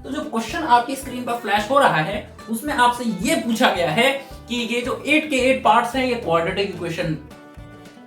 तो जो क्वेश्चन आपकी स्क्रीन पर फ्लैश हो रहा है उसमें आपसे ये पूछा गया है कि ये जो 8 के 8 पार्ट्स हैं ये क्वाड्रेटिक इक्वेशन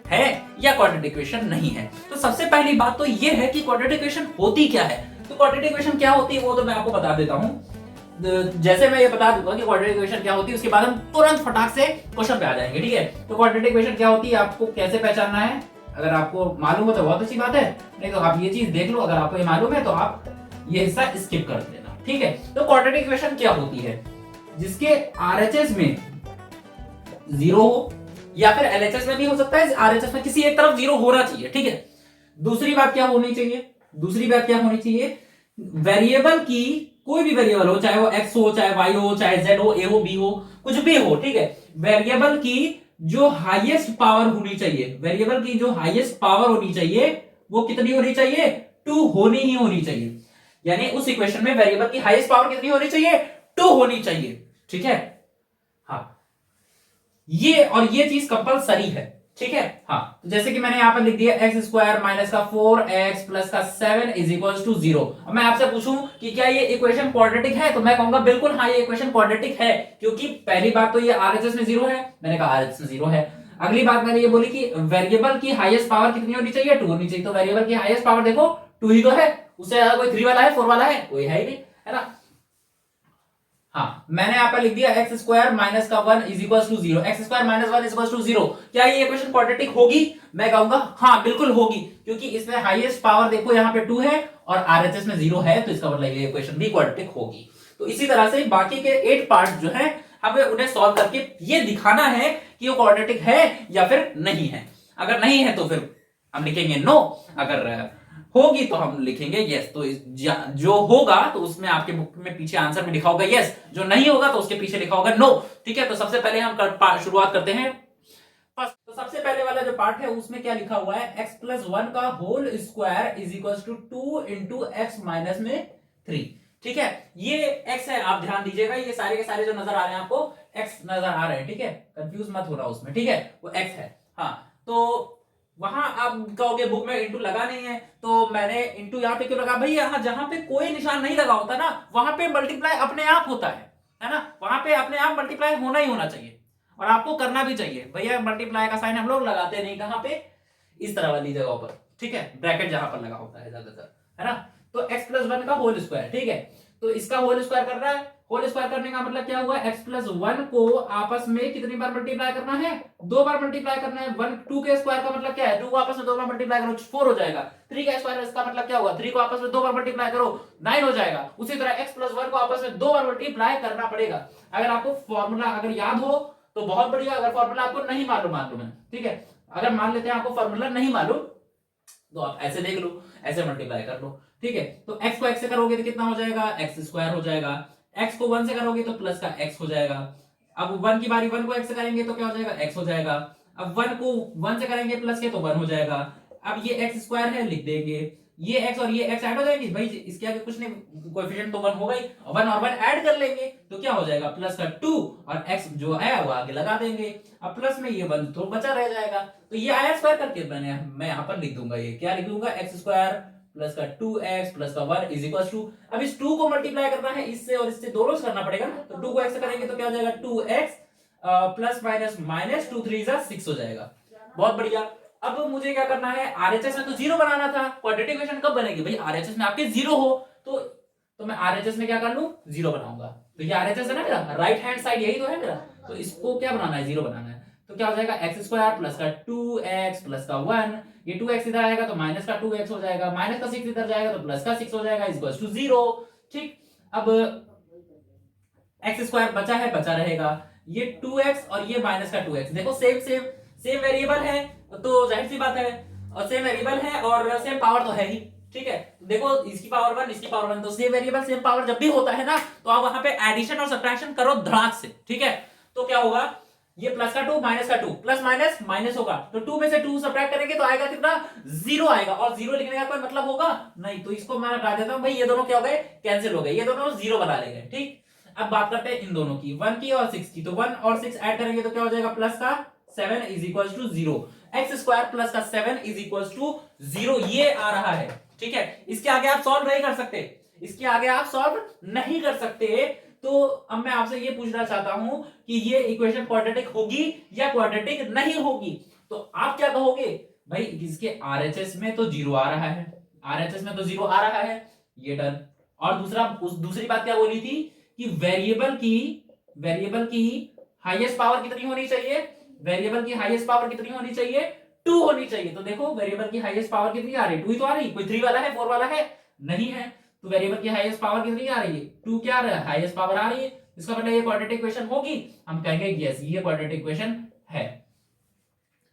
है या क्वाड्रेटिक इक्वेशन नहीं है। तो सबसे पहली बात तो ये है कि क्वाड्रेटिक इक्वेशन होती क्या है। तो क्वाड्रेटिक इक्वेशन क्या होती है वो तो मैं आपको बता देता हूं। जैसे मैं ये बता दूंगा कि क्वाड्रेटिक इक्वेशन क्या होती है उसके बाद हम तुरंत फटाक से क्वेश्चन पे आ जाएंगे, ठीक है। तो क्वाड्रेटिक इक्वेशन क्या होती है आपको कैसे पहचानना है, अगर आपको मालूम हो तो बहुत अच्छी बात है, नहीं तो आप ये चीज देख लो। अगर आपको ये मालूम है तो आप ये हिस्सा स्किप कर देना, ठीक है। तो क्वाड्रेटिक इक्वेशन क्या होती है, जिसके आरएचएस में 0 हो या फिर एलएचएस में भी हो सकता है, आरएचएस में किसी एक तरफ 0 होना चाहिए, ठीक है। दूसरी बात क्या होनी चाहिए, दूसरी बात क्या होनी चाहिए, वेरिएबल की कोई भी वेरिएबल हो, चाहे वो एक्स हो, चाहे वाई हो, चाहे जेड हो, ए हो, बी हो, कुछ भी हो, ठीक है। वेरिएबल की जो हाईएस्ट पावर होनी चाहिए, वेरिएबल की जो हाईएस्ट पावर होनी चाहिए वो कितनी होनी चाहिए, 2 होनी ही होनी चाहिए। यानी उस इक्वेशन में वेरिएबल की हाईएस्ट पावर कितनी होनी चाहिए, 2 होनी चाहिए, ठीक है। हाँ, ये और ये चीज कंपलसरी है, ठीक है। हाँ, तो जैसे कि मैंने यहां पर लिख दिया एक्स स्क्वायर माइनस का 4x प्लस का 7 इज इक्वल टू 0। अब मैं आपसे पूछूं कि क्या ये इक्वेशन क्वाड्रेटिक है, तो मैं कहूंगा बिल्कुल हाँ ये इक्वेशन क्वाड्रेटिक है, क्योंकि पहली बात तो ये आरएचएस में 0 है, मैंने कहा आरएचएस में 0 है। अगली बात मैंने ये बोली कि वेरिएबल की हाईएस्ट पावर कितनी होनी चाहिए, 2 होनी चाहिए। तो वेरिएबल की हाईएस्ट पावर देखो 2 ही तो है, उससे ज्यादा कोई 3 वाला है, 4 वाला है, कोई है ही नहीं, है ना। हाँ, मैंने यहां पर लिख दिया एक्स स्क्वायर माइनस का 1 is equal to 0, x square minus 1 is equal to 0। क्या ये इक्वेशन क्वाड्रेटिक होगी, मैं कहूंगा हाँ बिल्कुल होगी, क्योंकि इसमें हाईएस्ट पावर देखो यहाँ पे 2 है और आरएचएस में 0 है, तो इसका मतलब ये इक्वेशन भी क्वाड्रेटिक होगी। तो इसी तरह से बाकी के 8 पार्ट जो है हमें उन्हें सॉल्व करके ये दिखाना है कि वो क्वाड्रेटिक है या फिर नहीं है। अगर नहीं है तो फिर हम लिखेंगे नो, अगर होगी तो हम लिखेंगे यस। तो जो होगा तो उसमें आपके बुक में पीछे आंसर में लिखा होगा यस, जो नहीं होगा तो उसके पीछे लिखा होगा नो, ठीक है। तो सबसे पहले हम शुरुआत करते हैं फर्स्ट। तो सबसे पहले वाला जो पार्ट है उसमें क्या लिखा हुआ है, एक्स प्लस 1 का whole square is equal to 2 into x minus में 3, ठीक है। ये एक्स है, आप ध्यान दीजिएगा, ये सारे के सारे जो नजर आ रहे हैं आपको एक्स नजर आ रहे हैं, ठीक है, कंफ्यूज मत होना उसमें, ठीक है, वो एक्स है। हाँ, तो वहां आप कहोगे बुक में इंटू लगा नहीं है, तो मैंने इंटू यहाँ पे क्यों लगा, भाई यहाँ जहां पे कोई निशान नहीं लगा होता ना वहां पे मल्टीप्लाई अपने आप होता है ना, वहां पे अपने आप मल्टीप्लाई होना ही होना चाहिए और आपको करना भी चाहिए। भैया मल्टीप्लाई का साइन हम लोग लगाते नहीं, कहां पे, इस तरह वाली जगह पर, ठीक है, ब्रैकेट जहां पर लगा होता है ज्यादातर, है ना। तो एक्स प्लस 1 का होल स्क्वायर, ठीक है, तो इसका होल स्क्वायर कर रहा है। होल स्क्वायर करने का मतलब क्या हुआ, x प्लस 1 को आपस में कितनी बार मल्टीप्लाई करना है, 2 बार मल्टीप्लाई करना है। 1 2 के स्क्वायर का मतलब क्या है, 2 को आपस में 2 बार मल्टीप्लाई करो 4 हो जाएगा। 3 का स्क्वायर इसका मतलब क्या हुआ, 3 को आपस में 2 बार मल्टीप्लाई करो 9 हो जाएगा। उसी तरह x प्लस 1 को आपस में 2 बार मल्टीप्लाई करना पड़ेगा। अगर आपको फॉर्मूला अगर याद हो तो बहुत बढ़िया, अगर फॉर्मूला आपको नहीं मालूम है, ठीक है, अगर मान लेते हैं आपको फॉर्मूला नहीं मालूम तो आप ऐसे देख लो, ऐसे मल्टीप्लाई कर लो, ठीक है। तो x को x से करोगे तो कितना हो जाएगा, x स्क्वायर हो जाएगा। x को 1 से करोगे तो प्लस का x हो जाएगा। अब 1 की बारी 1 को x से करेंगे तो क्या हो जाएगा, x हो जाएगा। अब 1 को 1 से करेंगे प्लस के तो 1 हो जाएगा। अब ये x स्क्वायर है, लिख देंगे, ये x और ये x ऐड हो जाएंगे, भाई इसके आगे कुछ नहीं, कोएफिशिएंट तो 1 होगा ही, 1 और 1 ऐड कर लेंगे तो क्या हो जाएगा, प्लस का 2 और x जो है वो आगे लगा देंगे। अब प्लस में ये 1 तो बचा रह जाएगा, तो ये आया स्क्वायर करके मैं यहाँ पर लिख दूंगा, ये क्या लिख दूंगा, x स्क्वायर प्लस का 2x प्लस का 1 इज इक्वल टू, अब इस 2 को मल्टीप्लाई करना है इससे और इससे, दोनों से करना पड़ेगा ना, तो 2 को x से करेंगे तो क्या हो जाएगा 2x प्लस माइनस माइनस 2 3 6 हो जाएगा। बहुत बढ़िया। अब मुझे क्या करना है, आरएचएस में तो 0 बनाना था, क्वाड्रेटिक इक्वेशन कब बनेगी, भाई आरएचएस में आपके 0 हो तो मैं आरएचएस में क्या कर लूं, 0 बनाऊंगा। तो ये आरएचएस है ना मेरा, राइट हैंड साइड यही तो है मेरा, तो इसको क्या बनाना है, 0 बनाना है। तो क्या हो जाएगा, एक्स स्क्वायर प्लस का 2x प्लस का 1, ये 2x इधर आएगा तो माइनस का 2x हो जाएगा, माइनस का 6 इधर जाएगा तो प्लस का 6 हो जाएगा, इज इक्वल टू 0, ठीक। अब एक्स स्क्वायर बचा है, बचा रहेगा, ये 2x और ये माइनस का 2x, देखो सेम सेम सेम वेरिएबल है तो जाहिर सी बात है, और सेम वेरिएबल है और सेम पावर तो है ही, ठीक है। देखो इसकी पावर 1 इसकी पावर 1, तो सेम वेरिएबल सेम पावर जब भी होता है ना तो आप वहां पे एडिशन और सब्ट्रैक्शन करो धड़ाक से, ठीक है। तो क्या होगा, ये प्लस का 2 माइनस का 2, प्लस माइनस माइनस होगा, तो 2 में से 2 सब्ट्रैक्ट करेंगे तो आएगा कितना, 0 आएगा, और 0 लिखने का कोई मतलब होगा नहीं, तो इसको मैं हटा देता हूं, भाई ये दोनों क्या हो गए, कैंसिल हो गए, ये दोनों 0 बना लेंगे, ठीक। अब बात करते हैं इन दोनों की, 1 की और 6 की, तो 1 और 6 ऐड करेंगे तो क्या हो जाएगा, प्लस का 7 is equal to 0, x square plus का 7 इज इक्वल टू 0, ये आ रहा है, ठीक है, इसके आगे आप सॉल्व नहीं कर सकते, इसके आगे आप सॉल्व नहीं कर सकते। तो अब मैं आपसे ये पूछना चाहता हूं कि ये इक्वेशन क्वाड्रेटिक होगी या क्वाड्रेटिक नहीं होगी। तो आप क्या कहोगे, भाई इसके आरएचएस में तो जीरो आ रहा है, आरएचएस में तो जीरो आ रहा है, ये डन। और दूसरी बात क्या बोली थी कि वेरिएबल की हाईएस्ट पावर कितनी होनी चाहिए, वेरिएबल की हाईएस्ट पावर कितनी होनी चाहिए, 2 होनी चाहिए। तो देखो वेरिएबल की हाईएस्ट पावर कितनी आ रही है, 2 ही तो आ रही, कोई 3 वाला है, 4 वाला है नहीं है। तो वेरिएबल की हाईएस्ट पावर कितनी आ रही है, 2 क्या आ रहा है, हाईएस्ट पावर आ रही है। इसका मतलब ये क्वाड्रेटिक इक्वेशन होगी, हम कहेंगे यस ये क्वाड्रेटिक इक्वेशन है।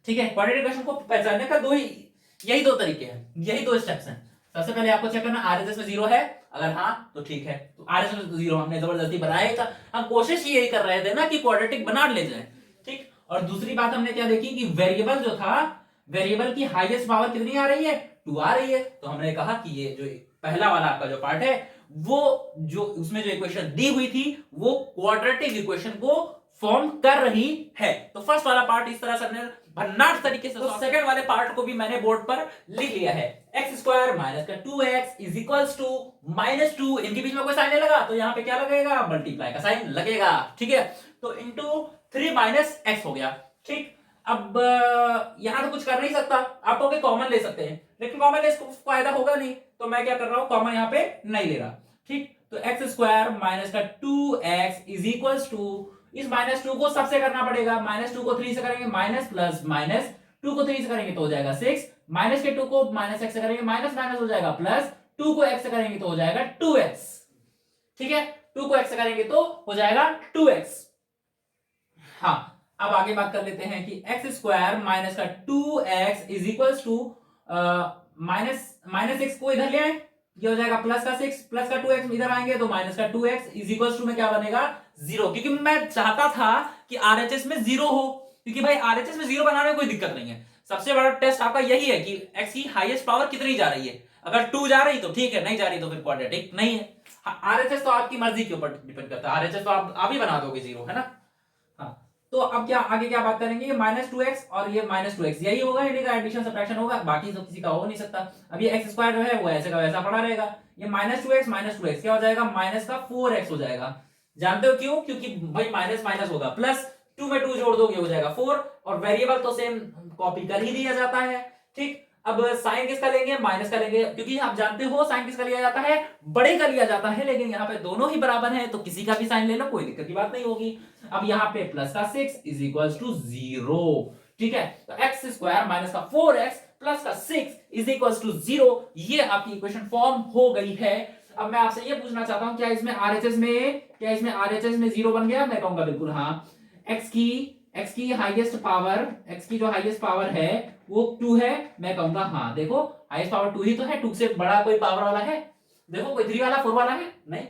ठीक है, क्वाड्रेटिक इक्वेशन को पहचानने का यही दो तरीके हैं, यही दो स्टेप्स हैं। सबसे पहले आपको चेक करना आरएचएस में जीरो है, अगर हाँ तो ठीक है, तो आरएचएस में तो जीरो हमने जबरदस्ती बनाया था, हम कोशिश यही कर रहे थे ना कि क्वाड्रेटिक बना ले जाए। ठीक, और दूसरी बात हमने क्या देखी कि वेरिएबल जो था, वेरिएबल की हाईएस्ट पावर कितनी आ रही है, 2 आ रही है। तो हमने कहा कि ये जो पहला वाला आपका जो पार्ट है, वो जो उसमें जो इक्वेशन दी हुई थी वो क्वाड्रेटिक इक्वेशन को फॉर्म कर रही है। तो फर्स्ट वाला पार्ट इस तरह से हमने भन्नाट तरीके से, तो सेकंड वाले पार्ट को भी मैंने बोर्ड पर लिख लिया है। एक्स स्क्वायर माइनस का 2x इज इक्वल्स टू -2, इनके बीच में कोई साइन नहीं लगा तो यहाँ पे क्या लगेगा, मल्टीप्लाई का साइन लगेगा। ठीक है, तो इंटू 3 - x हो गया। ठीक, अब यहां तो कुछ कर नहीं सकता, आप कहोगे कॉमन ले सकते हैं, लेकिन कॉमन ले फायदा होगा नहीं, तो मैं क्या कर रहा हूं, कॉमन यहाँ पे नहीं ले रहा। ठीक, तो एक्स स्क्वायर माइनस का 2x इज इक्वल्स टू, इस -2 को सबसे करना पड़ेगा, -2 को 3 से करेंगे माइनस प्लस, -2 को 3 से करेंगे तो हो जाएगा 6, माइनस के 2 को -x से करेंगे माइनस माइनस हो जाएगा प्लस, 2 को x से करेंगे तो हो जाएगा 2x। ठीक है, 2 को x से करेंगे तो हो जाएगा 2x। हाँ, अब आगे बात कर लेते हैं कि एक्स स्क्वायर माइनस का 2x is equals to minus x को इधर ले आए, ये हो जाएगा प्लस का 6, प्लस का 2x इधर आएंगे तो माइनस का 2x इज इक्वल्स टू में क्या बनेगा, 0। क्योंकि मैं चाहता था कि आरएचएस में 0 हो, क्योंकि भाई आरएचएस में 0 बनाने में कोई दिक्कत नहीं है। सबसे बड़ा टेस्ट आपका यही है कि x की हाईएस्ट पावर कितनी जा रही है, अगर 2 जा रही तो ठीक है, नहीं जा रही तो फिर क्वाड्रेटिक नहीं है। आरएचएस तो आपकी मर्जी के ऊपर डिपेंड करता है, आरएचएस तो आप ही बना दोगे 0, है ना। हाँ, तो अब क्या आगे क्या बात करेंगे, ये -2x और ये -2x यही होगा, इन्हीं का एडिशन सब्ट्रैक्शन होगा, बाकी तो किसी का हो नहीं सकता। अब ये एक्स स्क्वायर जो है वो ऐसे का वैसा पड़ा रहेगा, ये -2x क्या हो जाएगा, माइनस का 4x हो जाएगा। जानते हो क्यों, क्योंकि भाई माइनस माइनस होगा प्लस, 2 में 2 जोड़ दोगे हो जाएगा 4, और वेरिएबल तो सेम कॉपी कर ही दिया जाता है। ठीक, अब साइन किसका लेंगे, माइनस का लेंगे, क्योंकि आप जानते हो साइन किसका लिया जाता है, बड़े का लिया जाता है, लेकिन यहाँ पे दोनों ही बराबर है तो किसी का भी साइन ले लो, कोई दिक्कत की बात नहीं होगी। अब यहाँ पे प्लस का 6 इज इक्वल टू 0। ठीक है, तो एक्स स्क्वायर माइनस का 4x प्लस का 6 इज इक्वल टू 0, ये आपकी इक्वेशन फॉर्म हो गई है। अब मैं आपसे ये पूछना चाहता हूं, क्या इसमें आरएचएस में 0 बन गया, मैं कहूंगा बिल्कुल हाँ। एक्स की हाईएस्ट पावर, एक्स की जो हाईएस्ट पावर है वो 2 है, मैं कहूंगा हाँ। देखो हाईएस्ट पावर 2 ही तो है, 2 से बड़ा कोई पावर वाला है, देखो कोई 3 वाला 4 वाला है नहीं,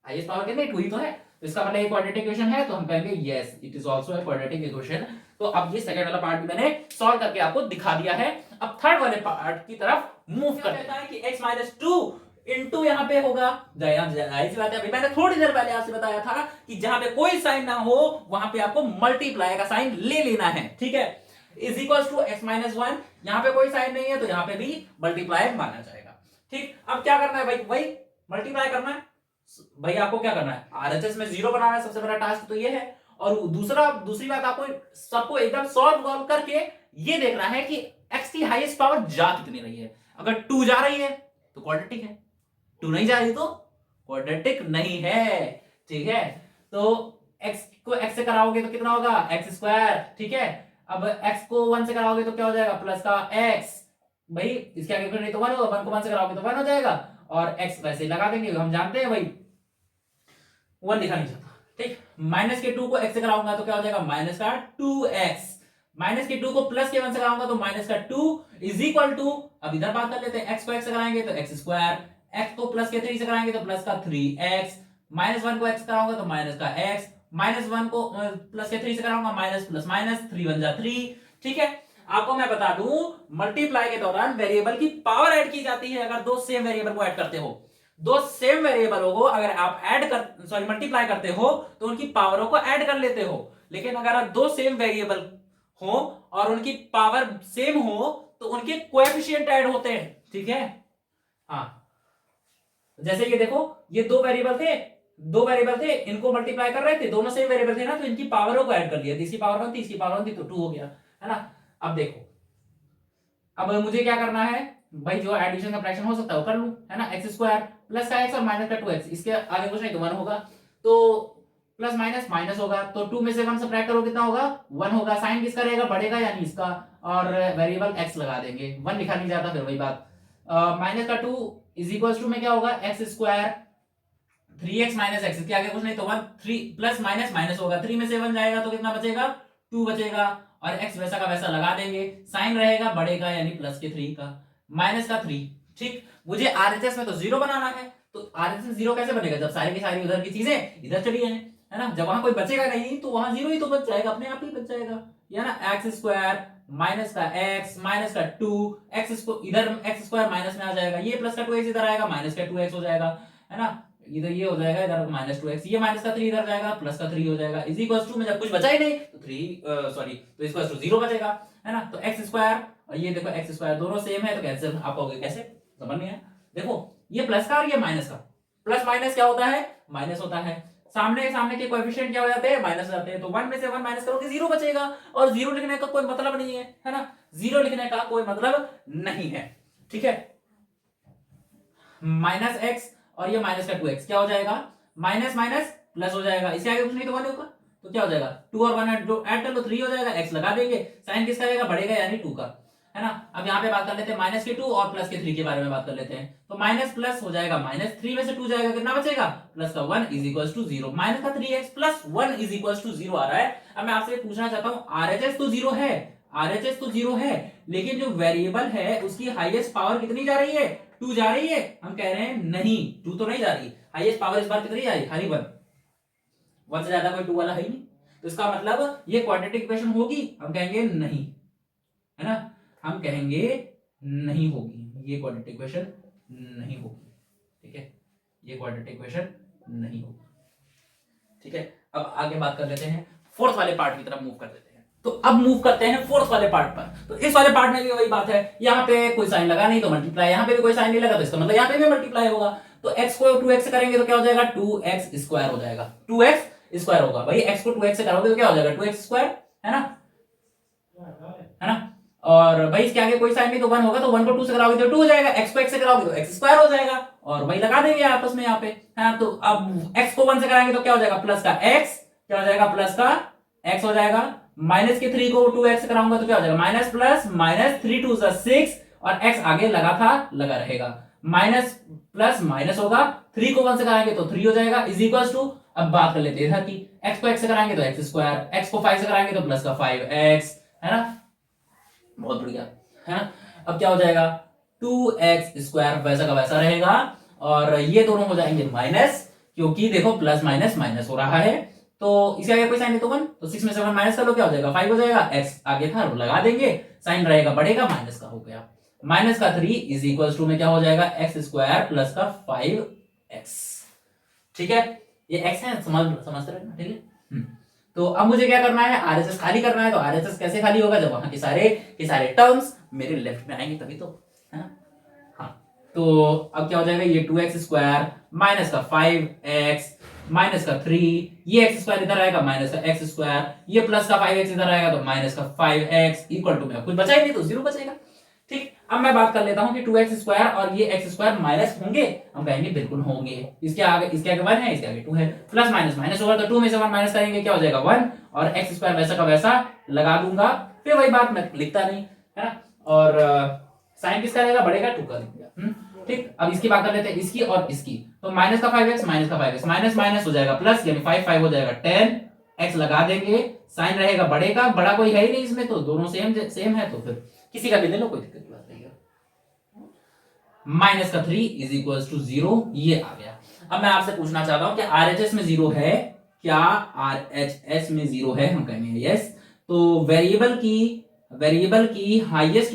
हाईएस्ट पावर कितनी, 2 ही तो है। तो इसका मतलब एक क्वाड्रेटिक इक्वेशन है, तो हम कहेंगे yes it is also a quadratic equation. तो अब ये सेकंड वाला पार्ट भी मैंने सॉल्व करके आपको दिखा दिया है। अब थर्ड वाले पार्ट की तरफ मूव करते हैं कि x - 2 इनटू यहां पे होगा, जाहिर सी बात है, अभी मैंने थोड़ी देर पहले आपसे बताया था कि जहां पे कोई साइन ना हो वहां पे आपको मल्टीप्लाई का साइन ले लेना है। ठीक है, इज इक्वल टू x - 1, यहां पे कोई साइन नहीं है तो यहां पे भी मल्टीप्लाई माना जाएगा। ठीक, अब क्या करना है भाई, वही मल्टीप्लाई करना है। भाई आपको क्या करना है, आरएचएस में 0 बनाना है, सबसे बड़ा टास्क तो ये है। और दूसरी बात आपको सबको एकदम सॉल्व करके ये देखना है कि x की हाईएस्ट पावर जा कितनी रही है। अगर 2 जा रही है तो क्वाड्रेटिक है, 2 नहीं जा रही तो क्वाड्रेटिक नहीं है। ठीक है, तो x को x से कराओगे तो कितना होगा, एक्स स्क्वायर। ठीक है, अब x को 1 से कराओगे तो क्या हो जाएगा, प्लस का x, भाई इसके आगे फिर नहीं तो 1 होगा, 1 को 1 से कराओगे तो 1 हो जाएगा, और x वैसे लगा देंगे, हम जानते हैं भाई 1 लिखा नहीं जाता। ठीक, माइनस के 2 को x से कराऊंगा तो क्या हो जाएगा, माइनस का 2x, माइनस के 2 को प्लस के 1 से कराऊंगा तो माइनस का 2 इज इक्वल टू, अब इधर बात कर लेते हैं, x को x से कराएंगे तो x स्क्वायर, x को प्लस के 3 से कराएंगे तो प्लस का 3x, -1 को x कराऊंगा तो माइनस का x, -1 को प्लस के 3 से कराऊंगा माइनस प्लस माइनस, 3 1 जा 3। ठीक है, आपको मैं बता दूं मल्टीप्लाई के दौरान वेरिएबल की पावर ऐड की जाती है। अगर दो सेम वेरिएबल को ऐड करते हो, दो सेम वेरिएबलों को अगर आप मल्टीप्लाई करते हो तो उनकी पावरों को ऐड कर लेते हो। लेकिन अगर आप दो सेम वेरिएबल हो और उनकी पावर सेम हो तो उनके कोएफिशिएंट ऐड होते हैं। ठीक है, हाँ, जैसे ये देखो, ये दो वेरिएबल थे, इनको मल्टीप्लाई कर रहे थे, दोनों सेम वेरिएबल थे ना, तो इनकी पावरों को ऐड कर लिया, इसकी पावर 1 थी, इसकी पावर 1 थी, तो 2 हो गया, है ना। अब देखो, अब मुझे क्या करना है भाई, जो एडिशन का फ्रैक्शन हो सकता है वो कर लूं, है ना। एक्स स्क्वायर प्लस का एक्स और माइनस का 2x, इसके आगे कुछ नहीं तो 1 होगा, तो प्लस माइनस माइनस होगा, तो 2 में से 1 सब्ट्रैक्ट करो कितना होगा, 1 होगा। साइन किसका रहेगा, बढ़ेगा यानी इसका, और वेरिएबल x लगा देंगे, 1 लिखा नहीं जाता, फिर वही बात। माइनस का 2 इज इक्वल टू में क्या होगा, x square 3x minus x, इसके आगे कुछ नहीं तो 1, 3 प्लस माइनस माइनस होगा, 3 में से 1 जाएगा तो कितना बचेगा, 2 बचेगा, और x वैसा का वैसा लगा देंगे, साइन रहेगा बढ़ेगा यानी प्लस के 3 का, माइनस का 3। ठीक, मुझे आरएचएस में तो 0 बनाना है, तो आरएचएस 0 कैसे बनेगा, जब सारी की सारी उधर की चीजें इधर चली जाए, है ना। जब वहां कोई बचेगा नहीं तो वहां 0 ही तो बच जाएगा, अपने आप ही बच जाएगा, या ना। एक्स स्क्वायर माइनस का एक्स माइनस का 2 एक्स को इधर एक्स स्क्वायर माइनस में आ जाएगा, ये प्लस का 2x इधर आएगा, माइनस का 2x हो जाएगा, है ना। इधर ये हो जाएगा, इधर माइनस 2x, ये माइनस का 3 इधर जाएगा, प्लस का 3 हो जाएगा, इज इक्वल टू में जब कुछ बचा ही नहीं तो 3 सॉरी तो इक्वल टू 0 बचेगा, है ना। तो एक्स स्क्वायर और ये देखो एक्स स्क्वायर दोनों सेम है, तो कैंसिल आप होगे, कैसे समझ नहीं है। देखो ये प्लस का और ये माइनस का, प्लस माइनस क्या होता है, माइनस होता है, सामने सामने के कोएफिशिएंट क्या हो जाते हैं, माइनस हो जाते हैं, तो 1 में से 1 माइनस करोगे 0 बचेगा, और 0 लिखने का कोई मतलब नहीं है ना, 0 लिखने का कोई मतलब नहीं है, ठीक है। माइनस एक्स और ये माइनस का 2x क्या हो जाएगा, माइनस माइनस प्लस हो जाएगा, इसके आगे कुछ नहीं तो 1 होगा, तो क्या हो जाएगा 2 और 1 ऐड कर लो 3 हो जाएगा, x लगा देंगे, साइन किसका रहेगा, बढ़ेगा यानी 2 का, है ना। अब यहाँ पे बात कर लेते हैं माइनस के 2 और प्लस के 3 के बारे में बात कर लेते हैं, तो माइनस प्लस हो जाएगा, माइनस 3 में से 2 जाएगा, कितना बचेगा, प्लस का 1 इज इक्वल टू 0, माइनस का 3x plus 1 is equal to 0 आ रहा है। अब मैं आपसे पूछना चाहता हूँ, आरएचएस तो 0 है, आरएचएस तो 0 है, लेकिन जो वेरिएबल है उसकी हाईएस्ट पावर कितनी जा रही है, 2 जा रही है, हम कह रहे हैं नहीं 2 तो नहीं जा रही, हाईएस्ट पावर इस बार कितनी जा रही है, खाली 1 से ज्यादा कोई 2 वाला है ही नहीं, तो इसका मतलब ये क्वाड्रेटिक इक्वेशन होगी, हम कहेंगे नहीं, है ना, हम कहेंगे नहीं होगी, ये क्वाड्रेटिक इक्वेशन नहीं होगी, ठीक है, ये क्वाड्रेटिक इक्वेशन नहीं होगी, ठीक है। अब आगे बात कर लेते हैं, फोर्थ वाले पार्ट की तरफ मूव कर लेते हैं, तो अब मूव करते हैं फोर्थ वाले पार्ट पर। तो इस वाले पार्ट में भी वही बात है, यहाँ पे कोई साइन लगा नहीं तो मल्टीप्लाई, यहाँ पे भी कोई साइन नहीं लगा तो इसका मतलब यहाँ पे भी मल्टीप्लाई होगा, तो x को 2x से करेंगे तो क्या हो जाएगा, 2x स्क्वायर हो जाएगा, 2x स्क्वायर होगा भाई, x को 2x से करोगे तो क्या हो जाएगा, 2x स्क्वायर, है ना, है ना। और भाई इसके आगे कोई साइन नहीं तो 1 होगा, तो 1 को 2 से कराओगे तो 2 हो जाएगा, x को x से कराओगे तो x स्क्वायर हो जाएगा, और वही लगा देंगे आपस में यहाँ पे, है। तो अब x को 1 से कराएंगे तो क्या हो जाएगा, प्लस का x, क्या हो जाएगा, प्लस का x हो जाएगा, माइनस के 3 को 2x से कराऊंगा तो क्या हो जाएगा, माइनस प्लस माइनस 3 2 6, और x आगे लगा था लगा रहेगा, माइनस प्लस माइनस होगा, 3 को 1 से कराएंगे तो 3 हो जाएगा, इज इक्वल टू, अब बात कर लेते हैं कि x को x से कराएंगे तो x स्क्वायर, x को 5 से कराएंगे तो प्लस का 5x, है ना, बहुत बढ़िया, है ना। अब क्या हो जाएगा, 2x स्क्वायर वैसा का वैसा रहेगा, और ये दोनों हो जाएंगे माइनस, क्योंकि देखो प्लस माइनस माइनस हो रहा है, तो इसके आगे कोई साइन नहीं तो 1, तो 6 में से 1 माइनस कर लो, क्या हो जाएगा, 5 हो जाएगा, x आगे था लगा देंगे, साइन रहेगा बढ़ेगा, माइनस का हो गया, माइनस का 3 इज इक्वल टू में क्या हो जाएगा, एक्स स्क्वायर प्लस का 5x, ठीक है, ये x है, समझते रहे ना, ठीक है। तो अब मुझे क्या करना है, आरएचएस खाली करना है, तो आरएचएस कैसे खाली होगा, जब वहां के सारे टर्म्स मेरे लेफ्ट में आएंगे तभी तो, है ना। हाँ, तो अब क्या हो जाएगा, ये 2x स्क्वायर माइनस का 5x माइनस का 3, ये x स्क्वायर इधर आएगा, माइनस का x स्क्वायर, ये प्लस का 5x इधर आएगा तो माइनस का 5x इक्वल टू में कुछ बचा ही नहीं तो 0 बचेगा, ठीक। अब मैं बात कर लेता हूं कि 2x स्क्वायर और ये x स्क्वायर माइनस होंगे, हम कहेंगे बिल्कुल होंगे, इसके आगे 1 है, इसके आगे 2 है, प्लस माइनस माइनस होगा, तो 2 में से 1 माइनस करेंगे क्या हो जाएगा 1, और x स्क्वायर वैसा का वैसा लगा दूंगा, फिर वही बात मैं लिखता नहीं, है ना, और साइन किसका रहेगा, बढ़ेगा 2 का लिख दिया, ठीक। अब इसकी बात कर लेते हैं, इसकी और इसकी, तो माइनस का 5x माइनस माइनस हो जाएगा प्लस, यानी 5 हो जाएगा 10, x लगा देंगे, साइन रहेगा बढ़ेगा, बड़ा कोई है ही नहीं इसमें, तो दोनों सेम है, तो फिर किसी का भी ले लो, कोई दिक्कत की बात नहीं है। माइनस का 3 इज इक्वल टू 0, ये आ गया। अब मैं आपसे पूछना चाहता हूं कि आरएचएस में 0 है क्या, आरएचएस में 0 है, हम कहेंगे यस, तो वेरिएबल की हाईएस्ट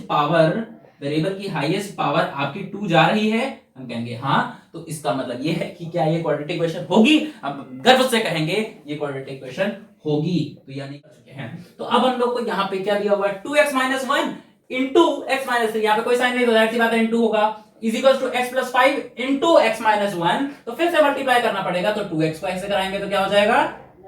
पावर आपकी 2 जा रही है, हम कहेंगे हाँ, तो इसका मतलब ये है कि क्या ये क्वाड्रेटिक इक्वेशन होगी, हम गर्व से कहेंगे ये क्वाड्रेटिक इक्वेशन होगी, तो यानी कर चुके हैं। तो अब हम लोग को यहाँ पे क्या दिया हुआ है, 2x - 1 इंटू x - 3, यहाँ पे कोई साइन नहीं तो जाहिर सी बात है इंटू होगा, is equal to x plus 5 into x minus 1, तो फिर से मल्टीप्लाई करना पड़ेगा, तो 2x को x से कराएंगे तो क्या हो जाएगा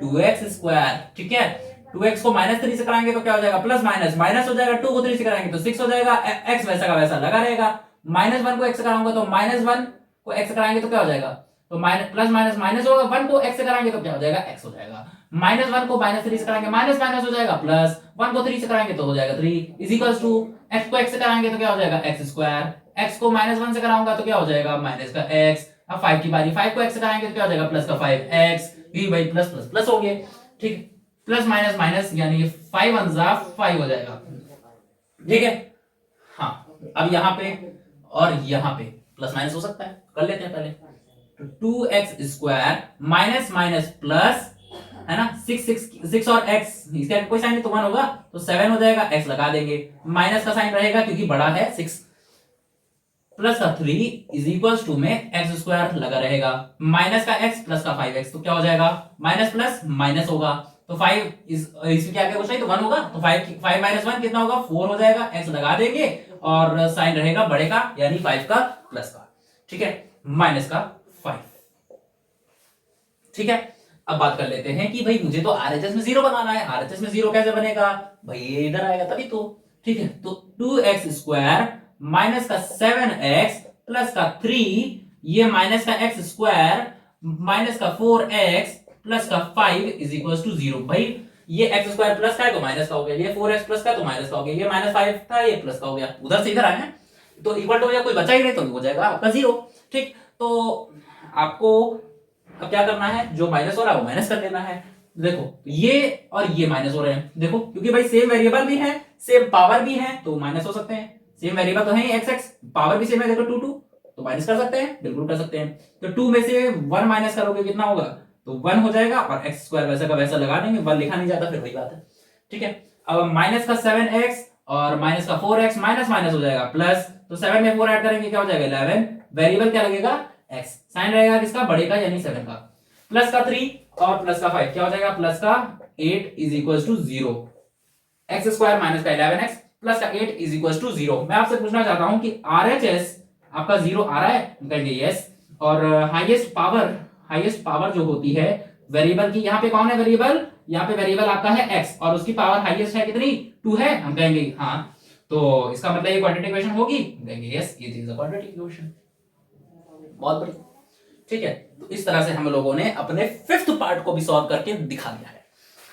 2x स्क्वायर, ठीक है। 2x को -3 से कराएंगे तो क्या हो जाएगा प्लस माइनस माइनस हो जाएगा, 2 को 3 से कराएंगे तो 6 हो जाएगा, x वैसा का वैसा लगा रहेगा। -1 को x से कराऊंगा तो -1 को x से कराएंगे तो क्या हो जाएगा, तो माइनस प्लस माइनस माइनस होगा, 1 को x से कराएंगे तो क्या हो जाएगा x हो जाएगा, -1 को -3 से कराएंगे माइनस माइनस हो जाएगा प्लस, 1 को 3 से कराएंगे तो हो जाएगा 3 इज इक्वल टू x को x से कराएंगे तो क्या हो जाएगा x स्क्वायर, x को -1 से कराऊंगा तो क्या हो जाएगा माइनस का x, अब 5 की बारी, 5 को x से कराएंगे तो क्या हो जाएगा प्लस का 5x, ये भाई प्लस प्लस प्लस हो गए, ठीक, प्लस माइनस माइनस यानी 5 1 जा 5 हो जाएगा, ठीक है। हाँ अब यहाँ पे और यहाँ पे प्लस माइनस हो सकता है, कर लेते हैं पहले, तो 2x square minus minus plus है ना 6 और x, इसका कोई साइन नहीं तो 1 होगा, तो 7 हो जाएगा, x लगा देंगे, माइनस का साइन रहेगा क्योंकि बड़ा है 6, प्लस का 3 इज इक्वल टू में एक्स स्क्वायर लगा रहेगा, माइनस का x प्लस का 5x, तो क्या हो जाएगा माइनस प्लस माइनस होगा, तो 5 इसमें क्या कुछ नहीं तो 1 होगा, तो 5 माइनस 1 कितना होगा 4 हो जाएगा, x लगा देंगे और साइन रहेगा बड़े का यानी 5 का प्लस का, ठीक है, माइनस का 5, ठीक है। अब बात कर लेते हैं कि भाई मुझे तो आरएचएस में 0 बनाना है, आरएचएस में 0 कैसे बनेगा भाई, ये इधर आएगा तभी तो, ठीक है, तो 2x स्क्वायर माइनस का 7x प्लस का 3, ये माइनस का x स्क्वायर माइनस का 4x प्लस का 5 इज इक्वल टू 0, भाई ये x स्क्वायर प्लस का है तो माइनस का हो गया, ये 4x प्लस का तो माइनस का हो गया, ये -5 था ये प्लस का हो गया, उधर से इधर आए हैं तो इक्वल टू हो जाएगा, कोई बचा ही नहीं तो हो जाएगा आपका 0, ठीक। तो आपको अब क्या करना है, जो माइनस हो रहा है वो माइनस कर लेना है, देखो ये और ये माइनस हो रहे हैं, देखो क्योंकि भाई सेम वेरिएबल भी है सेम पावर भी है तो माइनस हो सकते हैं, सेम वेरिएबल तो है एक्स एक्स, पावर भी सेम है, देखो 2 2 तो माइनस कर सकते हैं, बिल्कुल कर सकते हैं, तो 2 में से 1 माइनस करोगे कितना होगा, तो 1 हो जाएगा, और एक्स स्क्वायर वैसा का वैसा लगा देंगे, 1 लिखा नहीं जाता फिर वही बात है, ठीक है। अब माइनस का 7x और माइनस का 4x माइनस माइनस हो जाएगा प्लस, तो 7 में 4 ऐड करेंगे क्या हो जाएगा 11, वेरिएबल क्या लगेगा x, साइन रहेगा किसका बड़े का यानी 7 का, प्लस का 3 और प्लस का 5 क्या हो जाएगा प्लस का 8 is equal to 0, x square minus का 11x प्लस का 8 इज इक्वल टू 0। मैं आपसे पूछना चाहता हूं कि आरएचएस आपका 0 आ रहा है, कहेंगे यस, और हाईएस्ट पावर जो होती है वेरिएबल की, यहाँ पे कौन है वेरिएबल, यहाँ पे वेरिएबल आपका है x और उसकी पावर हाईएस्ट है कितनी 2 है, हम कहेंगे हाँ, तो इसका मतलब ये क्वाड्रेटिक इक्वेशन होगी, कहेंगे यस ये इज अ क्वाड्रेटिक इक्वेशन, बहुत बढ़िया, ठीक है। तो इस तरह से हम लोगों ने अपने 5th पार्ट को भी सॉल्व करके दिखा दिया है,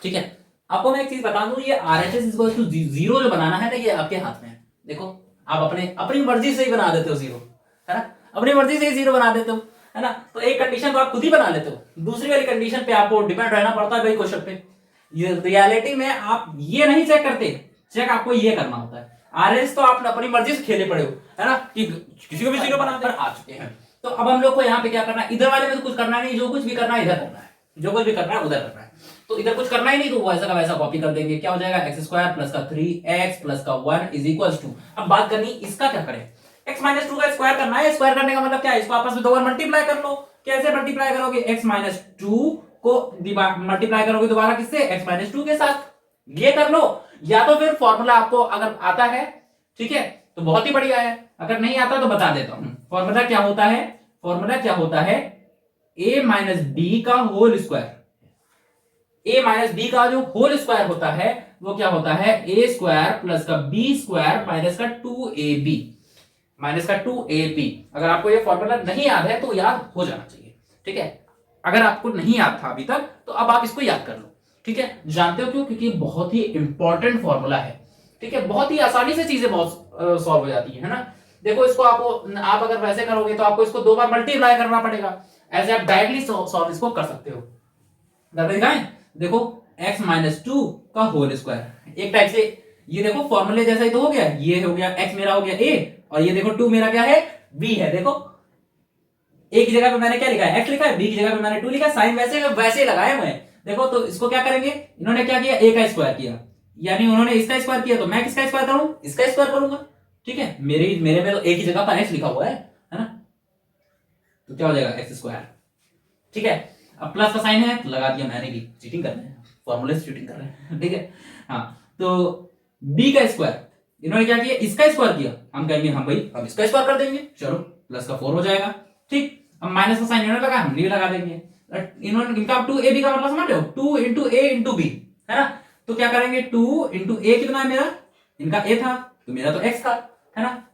ठीक है। आपको मैं एक चीज बता दूं, ये आरएचएस इक्वल टू 0 जो बनाना है ना ये आपके हाथ में है, देखो आप अपनी मर्जी से ही बना देते हो 0, है ना, अपनी मर्जी से ही 0 बना देते हो, है ना, तो एक कंडीशन तो आप खुद ही बना लेते हो, दूसरी वाली कंडीशन पे आपको डिपेंड रहना पड़ता है भाई क्वेश्चन पे, ये रियलिटी में आप ये नहीं चेक करते, चेक आपको ये करना होता है, आरएस तो आप अपनी मर्जी से खेले पड़े हो, है ना, कि किसी को भी 0 बनाकर आ चुके हैं, तो अब हम लोग को यहाँ पे क्या करना है, इधर वाले में तो कुछ करना नहीं, जो कुछ भी करना है इधर करना है, जो कुछ भी करना है उधर करना है, तो इधर कुछ करना ही नहीं तो वैसा का वैसा कॉपी कर देंगे, क्या हो जाएगा एक्स स्क्वायर प्लस का 3x प्लस का 1 इज इक्वल टू, अब बात करनी इसका क्या करें, x माइनस 2 का स्क्वायर करना है, स्क्वायर करने का मतलब क्या है, इसको आपस में 2 बार मल्टीप्लाई कर लो, कैसे मल्टीप्लाई करोगे, x माइनस 2 को मल्टीप्लाई करोगे दोबारा किससे, x माइनस 2 के साथ, ये कर लो, या तो फिर फॉर्मूला आपको अगर आता है ठीक है तो बहुत ही बढ़िया है, अगर नहीं आता तो बता देता हूं, फॉर्मूला क्या होता है, फॉर्मूला क्या होता है, a माइनस बी का whole square, a minus b का जो होल स्क्वायर होता है वो क्या होता है, a स्क्वायर प्लस का b स्क्वायर माइनस का 2ab माइनस का 2ab, अगर आपको ये फॉर्मूला नहीं याद है तो याद हो जाना चाहिए, ठीक है, अगर आपको नहीं याद था अभी तक तो अब आप इसको याद कर लो, ठीक है, जानते हो क्यों, क्योंकि बहुत ही इंपॉर्टेंट फॉर्मूला है, ठीक है, बहुत ही आसानी से चीजें बहुत सॉल्व हो जाती है ना, देखो इसको आप अगर वैसे करोगे तो आपको इसको 2 बार मल्टीप्लाई करना पड़ेगा, ऐसे आप डायरेक्टली सॉल्व इसको कर सकते हो, दिखाएं, देखो x माइनस 2 का होल स्क्वायर, एक टाइप से ये देखो फॉर्मूले जैसा ही तो हो गया, ये हो गया x मेरा हो गया a और ये देखो 2 मेरा क्या है b है, देखो a की जगह पे मैंने क्या लिखा है x लिखा है, b की जगह पे मैंने 2 लिखा है, साइन वैसे लगाए हुए हैं, देखो तो इसको क्या करेंगे, इन्होंने क्या किया a का स्क्वायर किया, यानी उन्होंने इसका स्क्वायर किया तो मैं किसका स्क्वायर करूं, इसका स्क्वायर करूंगा, ठीक है, मेरे में तो a की जगह पर x लिखा हुआ है ना, तो क्या हो जाएगा एक्स स्क्वायर, ठीक है, अब प्लस का साइन है तो लगा दिया मैंने भी, चीटिंग कर रहे हैं फॉर्मूले से चीटिंग कर रहे हैं, ठीक है, हाँ तो b का स्क्वायर इन्होंने क्या किया, इसका स्क्वायर किया, हम कहेंगे हम भाई हम इसका स्क्वायर कर देंगे, चलो प्लस का 4 हो जाएगा। ठीक, अब माइनस का साइन इन्होंने लगा, हम भी लगा देंगे। इन्होंने इनका 2ab का मतलब समझ रहे हो, 2 इंटू ए इंटू बी, है ना। तो क्या करेंगे, 2 इंटू ए कितना है मेरा, इनका ए था तो मेरा तो x था, है ना।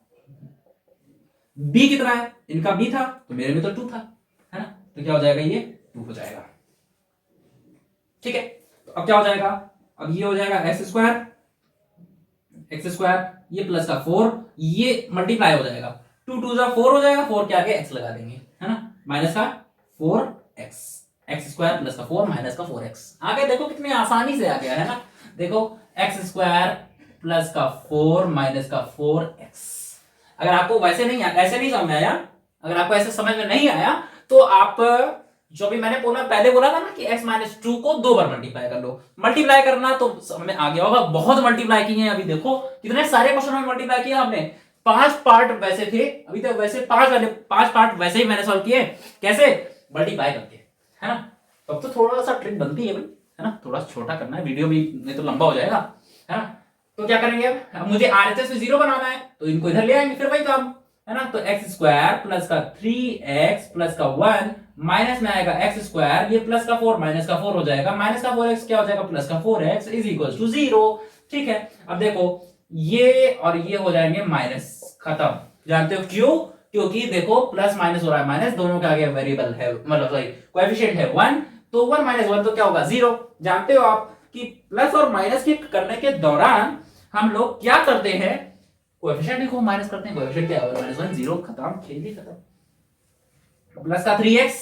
b कितना है, इनका b था तो मेरे में तो 2 था, है ना। तो क्या हो जाएगा, ये 2 हो जाएगा। ठीक है, तो अब क्या हो जाएगा, अब ये हो जाएगा एक्स स्क्वायर, ये प्लस का 4, ये मल्टीप्लाई हो जाएगा, 2 2 जा 4 हो जाएगा, 4 के आगे x लगा देंगे, है ना, माइनस का 4x, एक्स स्क्वायर प्लस का 4 माइनस का 4x। आगे देखो कितनी आसानी से आ गया, है ना। देखो एक्स स्क्वायर प्लस का 4 माइनस का 4x। अगर आपको वैसे नहीं ऐसे नहीं समझ में आया, अगर आपको ऐसे समझ में नहीं आया तो आप जो भी मैंने पहले बोला था ना कि x माइनस 2 को 2 बार मल्टीप्लाई कर लो। मल्टीप्लाई करना तो समझ में आ गया होगा, बहुत मल्टीप्लाई किए हैं। अभी देखो कितने सारे क्वेश्चन में मल्टीप्लाई किया हमने, 5 पार्ट वैसे थे अभी तक, वैसे 5 पार्ट वैसे ही मैंने सॉल्व किए, कैसे मल्टीप्लाई करके, है ना। तब तो थोड़ा सा ट्रिक बनती है भाई, है ना, थोड़ा छोटा करना है, वीडियो भी नहीं तो लंबा हो जाएगा, है ना। तो क्या करेंगे, अब मुझे RHS में 0 बनाना है तो इनको इधर ले आएंगे, फिर वही काम, है ना। तो एक्स स्क्वायर प्लस का 3x प्लस का 1 माइनस में आएगा एक्स स्क्वायर, ये प्लस का 4 माइनस का 4 हो जाएगा, माइनस का 4x क्या हो जाएगा, प्लस का 4x इज इक्वल टू 0। ठीक है, अब देखो ये और ये हो जाएंगे माइनस, खत्म। जानते हो क्यों, क्योंकि देखो प्लस माइनस हो रहा है, माइनस दोनों के आगे वेरिएबल है, मतलब सॉरी कोएफिशिएंट है 1, तो 1 माइनस 1 तो क्या होगा 0। जानते हो आप कि प्लस और माइनस के करने के दौरान हम लोग क्या करते हैं, कोएफिशिएंट को माइनस करते हैं, कोएफिशिएंट क्या होगा माइनस 1 0, खत्म, खेल ही खत्म। प्लस का 3x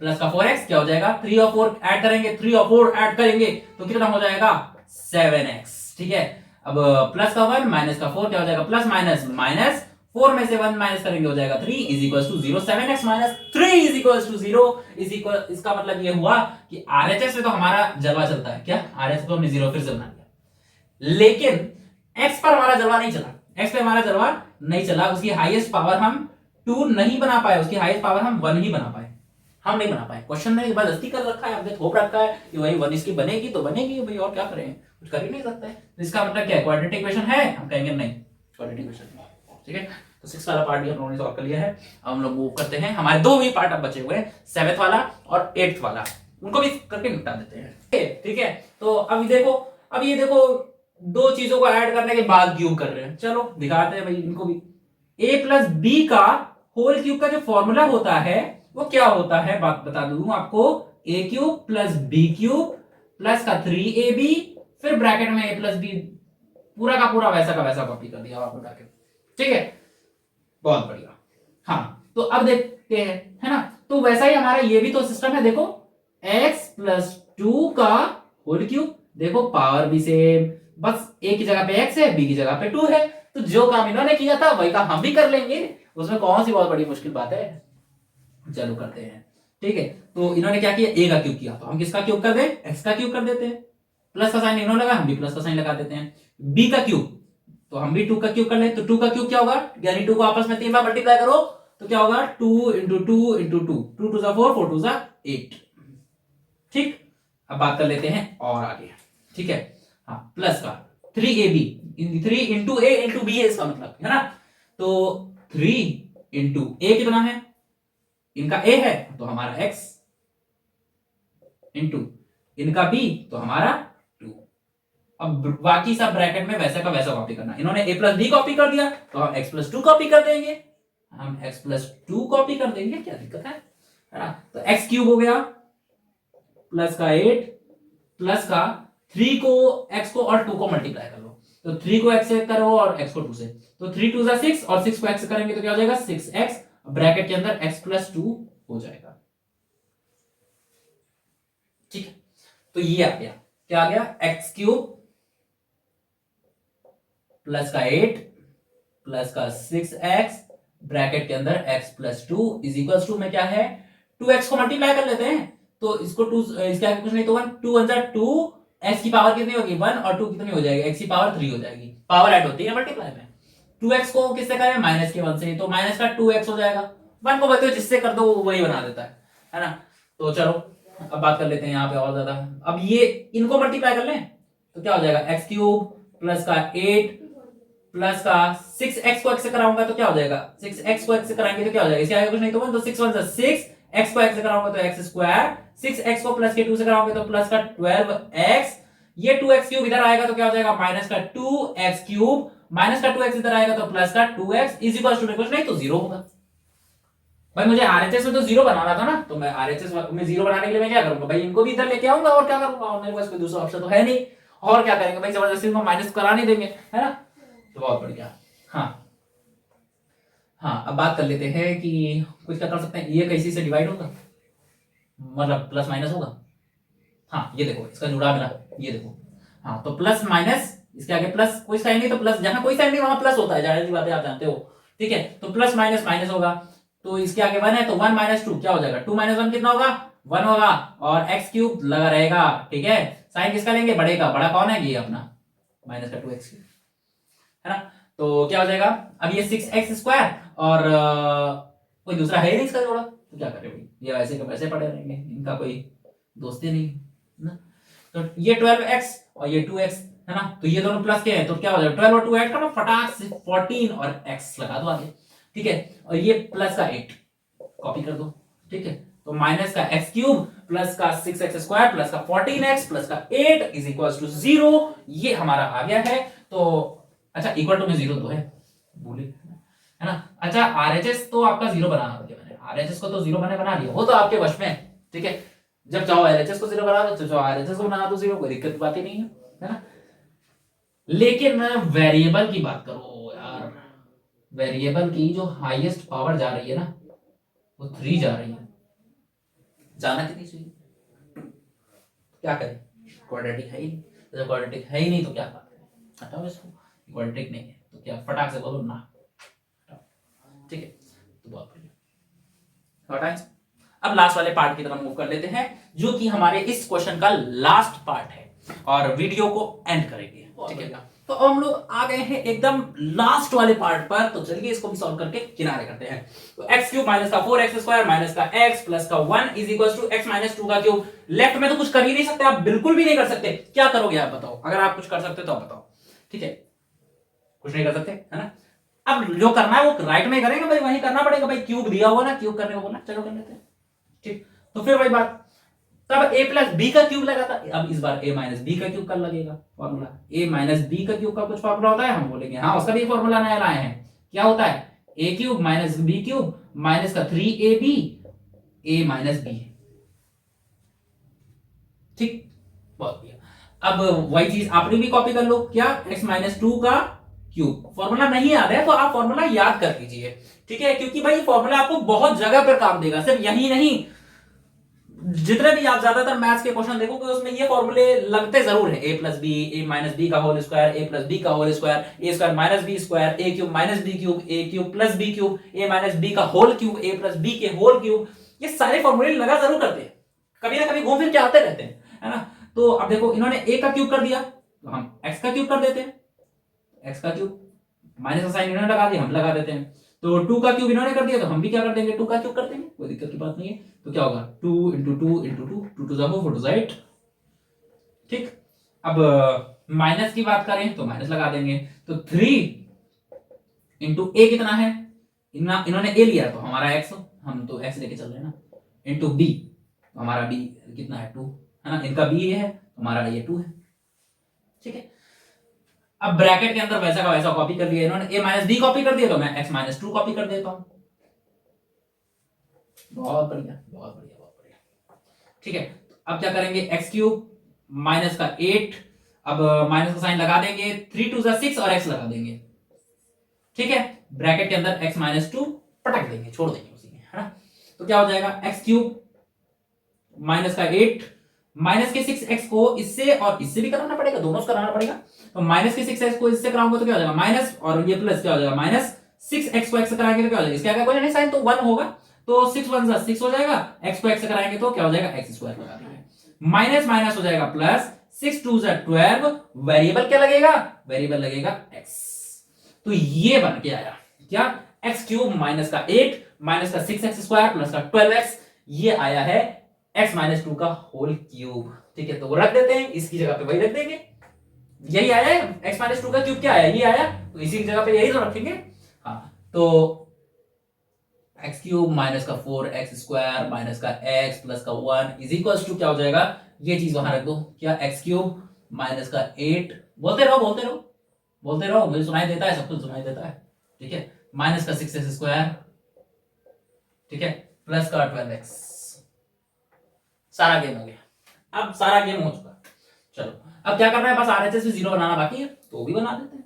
प्लस का 4x क्या हो जाएगा, 3 और 4 ऐड करेंगे, 3 और 4 ऐड करेंगे तो कितना हो जाएगा 7x। ठीक है, अब प्लस का 1 माइनस का 4 क्या हो जाएगा, प्लस माइनस माइनस, 4 में से 1 माइनस करेंगे हो जाएगा 3 is equal to 0, 7x minus 3 is equal to 0 is equal. इसका मतलब ये हुआ कि RHS में तो हमारा जलवा चलता है, क्या RHS को हमने 0 फिर से बना दिया, लेकिन x पर हमारा जलवा नहीं चला, x पे हमारा जलवा नहीं चला, उसकी हाईएस्ट पावर हम 2 नहीं बना पाए, उसकी हाईएस्ट पावर हम 1 ही बना पाए, हम नहीं बना पाए। क्वेश्चन में जबरदस्ती कर रखा है, हमने थोप रखा है कि वही 1 इसकी बनेगी तो बनेगी भाई, और क्या करें, कुछ कर ही नहीं सकते। तो इसका मतलब क्या है, क्वाड्रेटिक इक्वेशन है, हम कहेंगे नहीं क्वाड्रेटिक इक्वेशन नहीं। ठीक है, तो 6 वाला पार्ट भी हम लोगों ने सॉल्व कर लिया है। अब हम लोग मूव करते हैं, हमारे 2 भी पार्ट अब बचे हुए हैं, 7th वाला और 8th वाला, उनको भी करके निपटा देते हैं। ठीक है, तो अभी देखो, अब ये देखो 2 चीजों को ऐड करने के बाद क्यूब कर रहे हैं, चलो दिखाते हैं भाई इनको भी। a प्लस बी का होल क्यूब का जो फॉर्मूला होता है वो क्या होता है, बात बता दूं आपको, a cube plus b cube plus का 3ab, फिर ब्रैकेट में a प्लस बी, पूरा का पूरा वैसा का वैसा कॉपी कर दिया आपको ब्रैकेट। ठीक है, बहुत बढ़िया। हाँ, तो अब देखते हैं, है ना, तो वैसा ही हमारा ये भी तो सिस्टम है, देखो x प्लस 2 का होल क्यूब, देखो पावर भी सेम, बस a की जगह पे x है, b की जगह पे 2 है, तो जो काम इन्होंने किया था वही काम हम भी कर लेंगे, उसमें कौन सी बहुत बड़ी मुश्किल बात है, चलो करते हैं। ठीक है, तो इन्होंने क्या किया, a का क्यूब किया तो हम किसका क्यूब कर दें, x का क्यूब कर देते हैं, प्लस का साइन इन्होंने लगा, हम भी प्लस का साइन लगा देते हैं। b का क्यूब तो हम भी 2 का क्यूब कर ले, तो 2 का क्यूब क्या होगा, यानी 2 को आपस में 3 बार मल्टीप्लाई करो तो क्या होगा, 2 इंटू 2 इंटू 2, 2 2 4 4 2 8। ठीक, अब बात कर लेते हैं और आगे। ठीक है, हाँ, प्लस का 3ab, 3 into a into b है इसका मतलब, है ना। तो 3 इंटू a कितना है, इनका a है तो हमारा x, इंटू इनका b तो हमारा 2। अब बाकी सब ब्रैकेट में वैसा का वैसा कॉपी करना, इन्होंने a प्लस बी कॉपी कर दिया तो हम x प्लस 2 कॉपी कर देंगे, हम x प्लस 2 कॉपी कर देंगे, क्या दिक्कत है ना। तो x क्यूब हो गया प्लस का 8 प्लस का 3 को x को और 2 को मल्टीप्लाई कर लो, तो 3 को x से करो और x को 2 से, तो 3 2 6 और 6 को x से करेंगे तो क्या हो जाएगा 6x, ब्रैकेट के अंदर x प्लस 2 हो जाएगा। ठीक है, तो ये आ गया, क्या आ गया, एक्स क्यूब प्लस का 8 प्लस का 6x, ब्रैकेट के अंदर x plus 2 is equal to में क्या है, 2x को मल्टीप्लाई कर लेते हैं, तो इसको 2 इसके आगे कुछ नहीं तो 1 2 1 2, x की पावर कितनी होगी 1 और 2 कितनी हो जाएगी, x की पावर 3 हो जाएगी, पावर ऐड होती है मल्टीप्लाई में। 2x को किससे करें, माइनस के 1 से, तो माइनस का 2x हो जाएगा, 1 को बताओ जिससे कर दो वही बना देता है ना। तो चलो अब बात कर लेते हैं यहाँ पे और ज्यादा, अब ये इनको मल्टीप्लाई कर लें तो क्या हो जाएगा, एक्स क्यूब प्लस का 8 प्लस का 6x को x से कराऊंगा तो क्या हो जाएगा, 6x को x से कराएंगे तो क्या हो जाएगा, इसके आगे कुछ नहीं तो 1, तो 6 1 6, x को x से कराऊंगा तो x स्क्वायर, 6x को प्लस के 2 से कराओगे तो प्लस का 12x, ये 2x क्यूब इधर आएगा तो क्या हो जाएगा माइनस का 2x क्यूब, माइनस का 2x इधर आएगा तो प्लस का 2x इज इक्वल टू कुछ नहीं तो 0 होगा। भाई मुझे आरएचएस में तो 0 बनाना था ना, तो मैं आरएचएस में 0 बनाने के लिए मैं क्या करूंगा भाई, इनको भी इधर लेके आऊंगा और क्या करूंगा, और मेरे पास कोई दूसरा ऑप्शन तो है नहीं, और क्या करेंगे भाई, जबरदस्ती इनको माइनस करा नहीं देंगे, है ना, तो बहुत बढ़िया। हाँ हाँ, अब बात कर लेते हैं कि कुछ क्या कर सकते हैं, ये कैसे से डिवाइड होगा, मतलब प्लस माइनस होगा। हाँ ये देखो इसका जुड़ा मिला, ये देखो, हाँ तो प्लस माइनस, इसके आगे प्लस, कोई साइन नहीं तो प्लस, जहां कोई साइन नहीं वहां प्लस होता है, जाहिर सी बात है आप जानते हो, ठीक है, तो प्लस माइनस माइनस होगा, तो इसके आगे 1 है तो 1 माइनस 2 क्या हो जाएगा, 2 माइनस 1 कितना होगा 1 होगा, और x क्यूब लगा रहेगा, ठीक है, साइन किसका लेंगे, बड़े का, बड़ा कौन है ये अपना माइनस का 2x है ना, तो क्या हो जाएगा, अब ये 6x स्क्वायर और कोई दूसरा है ही नहीं इसका जोड़ा, तो क्या करें भाई, ये वैसे के वैसे पड़े रहेंगे, इनका कोई दोस्ती नहीं ना, तो ये 12x और ये 2x है ना, तो ये दोनों प्लस के हैं तो क्या हो जाएगा 12 और 2 ऐड करो फटाक से 14 और x लगा दो आगे, ठीक है, और ये प्लस का 8 कॉपी कर दो, ठीक है, तो माइनस का x क्यूब प्लस का 6x स्क्वायर प्लस का 14x प्लस का 8 इज इक्वल टू 0, ये हमारा आ गया है, तो अच्छा इक्वल टू में 0 तो है बोले है ना, अच्छा आरएचएस तो आपका 0 बनाना पड़ेगा, मैंने आरएचएस को तो 0 मैंने बना लिया, वो तो आपके वश में है, ठीक है, जब चाहो एलएचएस को 0 बना दो, जब चाहो आरएचएस को बना दो 0, कोई दिक्कत की बात ही नहीं है ना, लेकिन वेरिएबल की बात करो यार, वेरिएबल की जो हाईएस्ट पावर जा रही है ना वो 3 जा रही है, जाना कितनी चाहिए, क्या करें, क्वाड्रेटिक है ही नहीं, तो जब क्वाड्रेटिक है ही नहीं तो क्या बात है, हटाओ इसको, क्वाड्रेटिक नहीं है तो क्या फटाक से बोलो ना, ठीक है, तो बहुत बढ़िया, हटाएं। अब लास्ट वाले पार्ट की तरफ मूव कर लेते हैं जो कि हमारे इस क्वेश्चन का लास्ट पार्ट है और वीडियो को एंड करेंगे, ठीक है, तो अब हम लोग आ गए हैं एकदम लास्ट वाले पार्ट पर, तो चलिए इसको भी सॉल्व करके किनारे करते हैं, तो x क्यूब माइनस का 4x स्क्वायर माइनस का x प्लस का 1 is equal to x minus 2 का क्यूब, लेफ्ट में तो कुछ कर ही नहीं सकते आप, बिल्कुल भी नहीं कर सकते, क्या करोगे आप बताओ, अगर आप कुछ कर सकते तो आप बताओ, ठीक है, कुछ नहीं कर सकते है ना, अब जो करना है वो राइट में करेंगे भाई, वही करना पड़ेगा भाई, क्यूब दिया हुआ ना, क्यूब करने को बोला, चलो कर लेते हैं, ठीक, तो फिर वही बात, तब a प्लस बी का क्यूब लगा था, अब इस बार a माइनस बी का क्यूब कर लगेगा फॉर्मूला, a माइनस बी का क्यूब का कुछ फॉर्मूला होता है, हम बोलेंगे हाँ उसका भी फॉर्मूला नया लाए हैं, क्या होता है a cube minus b cube minus का 3ab a माइनस बी, ठीक, बहुत बढ़िया, अब वही चीज आपने भी कॉपी कर लो, क्या x माइनस 2 का क्यूब, फॉर्मूला नहीं याद है तो आप फॉर्मूला याद कर लीजिए, ठीक है, क्योंकि भाई फॉर्मूला आपको बहुत जगह पर काम देगा, सिर्फ यही नहीं, जितने भी आप ज्यादातर मैथ्स के क्वेश्चन देखोगे उसमें ये फॉर्मूले लगते जरूर है, a plus b, a minus b का whole square, a plus b का whole square, a square minus b square, a cube minus b cube, a cube plus b cube, a minus b का whole cube, a plus b के whole cube, ये सारे फॉर्मूले लगा जरूर करते हैं, कभी ना कभी घूम फिर के आते रहते हैं, है ना, तो अब देखो इन्होंने a का क्यूब कर दिया तो हम x का क्यूब कर देते हैं, x का क्यूब माइनस का साइन इन्होंने लगा दिया हम लगा देते हैं, तो 2 का क्यूब इन्होंने कर दिया तो हम भी क्या कर देंगे 2 का क्यूब कर देंगे, कोई दिक्कत की बात नहीं है, तो क्या होगा 2 इंटू 2 इंटू 2 2 टू 4 4 टू 8, ठीक, अब माइनस की बात करें तो माइनस लगा देंगे, तो 3 इंटू ए कितना है, इन्होंने ए लिया तो हमारा x, हम तो x लेके चल रहे हैं ना, इंटू बी तो हमारा b कितना है 2 है ना, इनका b ये है तो हमारा ये 2 है, ठीक है, अब ब्रैकेट के अंदर वैसा का वैसा कॉपी कर लिया इन्होंने, a माइनस बी कॉपी कर दिया तो मैं x माइनस 2 कॉपी कर देता हूं, बहुत बढ़िया बहुत बढ़िया बहुत बढ़िया, ठीक है, अब क्या करेंगे x क्यूब माइनस का 8, अब माइनस का साइन लगा देंगे, 3 टू 6 और x लगा देंगे, ठीक है, ब्रैकेट के अंदर x माइनस 2 पटक देंगे, छोड़ देंगे उसी में, है ना, तो क्या हो जाएगा x क्यूब माइनस का 8 माइनस के 6x को इससे और इससे भी कराना पड़ेगा, दोनों से कराना पड़ेगा, तो माइनस के 6x को इससे कराऊंगा तो क्या हो जाएगा माइनस, और ये प्लस क्या हो जाएगा माइनस 6x को x से कराएंगे तो क्या हो जाएगा, इसके आगे कोई नहीं साइन तो 1 होगा, तो 6 1 6 हो जाएगा, x को x से कराएंगे तो क्या हो जाएगा x स्क्वायर लगा देंगे, माइनस माइनस हो जाएगा प्लस, 6 2 12, वेरिएबल क्या लगेगा, वेरिएबल लगेगा x, तो ये बन के आया क्या x क्यूब माइनस का 8 माइनस का 6x स्क्वायर प्लस का 12x, ये आया है x माइनस 2 का होल क्यूब, ठीक है, तो वो रख देते हैं, इसकी जगह पे वही रख देंगे यही आया है, x माइनस 2 का क्यूब क्या आया, ये आया, तो इसी की जगह पे यही तो रखेंगे। हाँ, तो एक्स क्यूब माइनस का 4x स्क्वायर माइनस का x प्लस का 1 इज इक्वल टू क्या हो जाएगा, ये चीज वहां रख दो, क्या एक्स क्यूब माइनस का 8, बोलते रहो बोलते रहो बोलते रहो, मुझे सुनाई देता है, सब कुछ सुनाई देता है, ठीक है, माइनस का 6x स्क्वायर, ठीक है, प्लस का 12x। सारा गेम हो गया, अब सारा गेम हो चुका। चलो अब क्या करना है, बस आरएचएस में 0 बनाना बाकी है, तो भी बना देते हैं।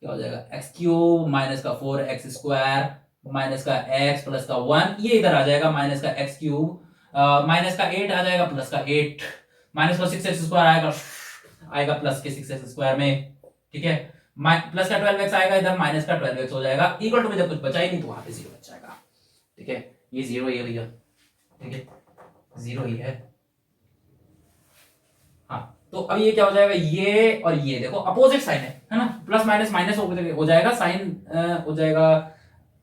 क्या हो जाएगा, एक्स क्यूब माइनस का 4x स्क्वायर माइनस का x प्लस का 1, ये इधर आ जाएगा, माइनस का एक्स क्यूब माइनस का 8 आ जाएगा प्लस का 8, माइनस का 6x स्क्वायर आएगा प्लस के 6x स्क्वायर में, ठीक है, प्लस का 12x आएगा इधर, माइनस का 12x हो जाएगा, इक्वल टू में जब कुछ बचा ही नहीं तो वहां पे 0 बच जाएगा, ठीक है, ये 0 ये भैया, ठीक है, 0 ही है। हाँ, तो अब ये क्या हो जाएगा, ये और ये देखो अपोजिट साइन है ना, प्लस माइनस माइनस हो जाएगा, साइन हो जाएगा,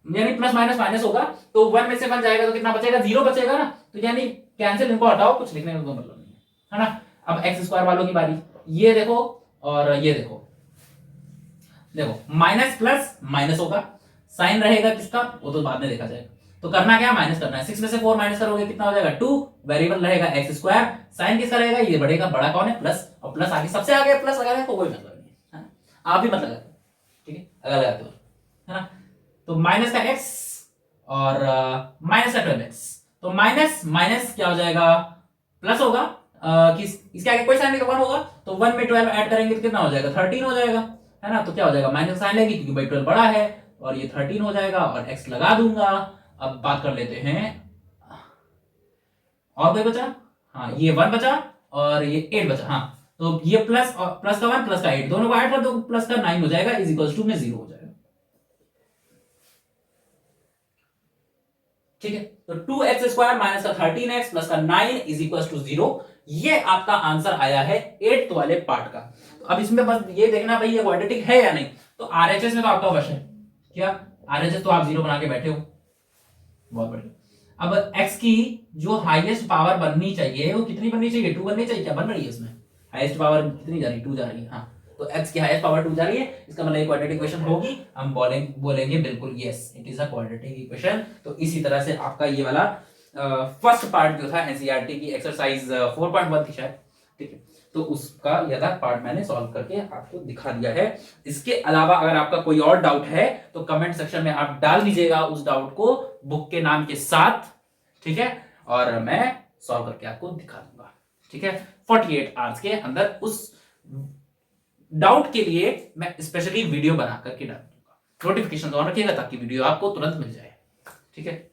यानी प्लस माइनस माइनस होगा, तो 1 में से 1 जाएगा तो कितना बचेगा, 0 बचेगा ना, तो यानी कैंसिल, इनको हटाओ, कुछ लिखने का कोई मतलब नहीं है ना। अब एक्स स्क्वायर वालों की बारी, ये देखो और ये देखो, देखो माइनस प्लस माइनस होगा, साइन रहेगा किसका वो तो बाद में देखा जाएगा, तो करना क्या, माइनस करना है, 6 में से 4 माइनस करोगे कितना हो जाएगा 2, वेरिएबल रहेगा एक्स स्क्वायर, साइन किसका रहेगा, ये बढ़ेगा, बड़ा कौन है प्लस, और प्लस आगे सबसे आगे प्लस लगा है तो कोई मतलब नहीं है, आप भी मत लगा, ठीक है, अगर लगाते हो है ना, तो माइनस का एक्स और माइनस का 12x, तो माइनस माइनस क्या हो जाएगा, प्लस होगा, इसके आगे कोई साइन नहीं, 1 होगा, तो 1 में 12 ऐड करेंगे तो कितना हो जाएगा, 13 हो जाएगा, है ना, तो क्या हो जाएगा, माइनस साइन लेगी क्योंकि भाई 12 बड़ा है, और ये 13 हो जाएगा, और x लगा दूंगा। अब बात कर लेते हैं, और कोई बचा, हाँ ये 1 बचा और ये 8 बचा, हाँ, तो ये प्लस और प्लस का 1 प्लस का 8 दोनों को ऐड कर दो, प्लस का 9 हो जाएगा, इज इक्वल टू में 0 हो जाएगा, ठीक है, तो 2x स्क्वायर माइनस का 13x प्लस का 9 इज इक्वल टू 0, ये आपका आंसर आया है 8th वाले पार्ट का। तो अब इसमें बस ये देखना भाई ये क्वाड्रेटिक है या नहीं, तो आरएचएस में तो आपका वश है, क्या आरएचएस तो आप 0 बना के बैठे हो, बहुत बढ़िया। अब x की जो हाईएस्ट पावर बननी चाहिए वो कितनी बननी चाहिए, 2 बननी चाहिए, क्या बन रही है इसमें, हाईएस्ट पावर कितनी जा रही है, 2 जा रही है, हाँ, तो x की हाईएस्ट पावर 2 जा रही है, इसका मतलब क्वाड्रेटिक इक्वेशन होगी, हम बोलेंगे बिल्कुल yes it is a quadratic equation. तो इसी तरह से आपका ये वाला फर्स्ट पार्ट जो था एनसीईआरटी की एक्सरसाइज 4.1 थी शायद, ठीक है, तो उसका यह पार्ट मैंने सॉल्व करके आपको दिखा दिया है। इसके अलावा अगर आपका कोई और डाउट है तो कमेंट सेक्शन में आप डाल दीजिएगा उस डाउट को बुक के नाम के साथ, ठीक है, और मैं सॉल्व करके आपको दिखा दूंगा, ठीक है, 48 आवर्स के अंदर। उस डाउट के लिए मैं स्पेशली वीडियो बना करके डाल दूंगा, नोटिफिकेशन ऑन रखिएगा ताकि वीडियो आपको तुरंत मिल जाए, ठीक है।